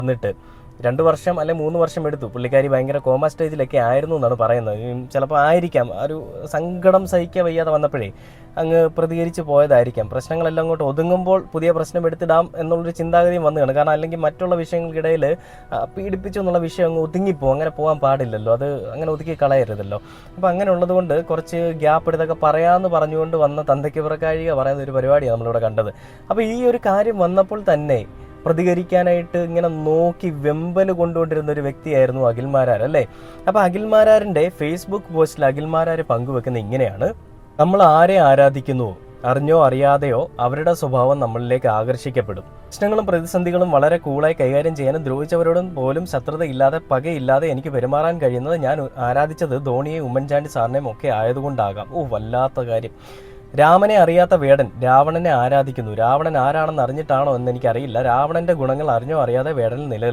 വന്നിട്ട് 2 വർഷം അല്ലെ 3 വർഷം എടുത്തു. പുള്ളിക്കാരി ഭയങ്കര കോമ സ്റ്റേജിലൊക്കെ ആയിരുന്നു എന്നാണ് പറയുന്നത്. ചിലപ്പോൾ ആയിരിക്കാം ഒരു സങ്കടം സഹിക്കാൻ വയ്യാതെ വന്നപ്പോഴേ അങ്ങ് പ്രതികരിച്ച് പോയതായിരിക്കാം. പ്രശ്നങ്ങളെല്ലാം അങ്ങോട്ട് ഒതുങ്ങുമ്പോൾ പുതിയ പ്രശ്നം എടുത്തിടാം എന്നുള്ളൊരു ചിന്താഗതിയും വന്നതാണ്. കാരണം അല്ലെങ്കിൽ മറ്റുള്ള വിഷയങ്ങൾക്കിടയിൽ പീഡിപ്പിച്ചു എന്നുള്ള വിഷയം അങ്ങ് ഒതുങ്ങിപ്പോകും. അങ്ങനെ പോകാൻ പാടില്ലല്ലോ, അത് അങ്ങനെ ഒതുക്കി കളയരുതല്ലോ. അപ്പോൾ അങ്ങനെ ഉള്ളതുകൊണ്ട് കുറച്ച് ഗ്യാപ്പ് എടുത്തൊക്കെ പറയാമെന്ന് പറഞ്ഞുകൊണ്ട് വന്ന തന്തയ്ക്ക് പുറക്കാഴിക പറയുന്ന ഒരു പരിപാടിയാണ് നമ്മളിവിടെ കണ്ടത്. അപ്പോൾ ഈ ഒരു കാര്യം വന്നപ്പോൾ തന്നെ പ്രതികരിക്കാനായിട്ട് ഇങ്ങനെ നോക്കി വെമ്പൽ കൊണ്ടുകൊണ്ടിരുന്ന ഒരു വ്യക്തിയായിരുന്നു അഖിൽമാരാർ അല്ലേ. അപ്പോൾ അഖിൽമാരാറിൻ്റെ ഫേസ്ബുക്ക് പോസ്റ്റിൽ അഖിൽമാരാർ പങ്കുവെക്കുന്ന ഇങ്ങനെയാണ്: നമ്മൾ ആരെ ആരാധിക്കുന്നുവോ അറിഞ്ഞോ അറിയാതെയോ അവരുടെ സ്വഭാവം നമ്മളിലേക്ക് ആകർഷിക്കപ്പെടും. പ്രശ്നങ്ങളും പ്രതിസന്ധികളും വളരെ കൂളായി കൈകാര്യം ചെയ്യാനും ദ്രോഹിച്ചവരോടും പോലും ശത്രുതയില്ലാതെ പകയില്ലാതെ എനിക്ക് പെരുമാറാൻ കഴിയുന്നത് ഞാൻ ആരാധിച്ചത് ധോണിയെയും ഉമ്മൻചാണ്ടി സാറിനെയും ഒക്കെ ആയതുകൊണ്ടാകാം. വല്ലാത്ത കാര്യം. രാമനെ അറിയാത്ത വേടൻ രാവണനെ ആരാധിക്കുന്നു. രാവണൻ ആരാണെന്ന് അറിഞ്ഞിട്ടാണോ എന്ന് എനിക്കറിയില്ല. രാവണന്റെ ഗുണങ്ങൾ അറിഞ്ഞോ അറിയാതെ വേടനിൽ നിലനിൽക്കും.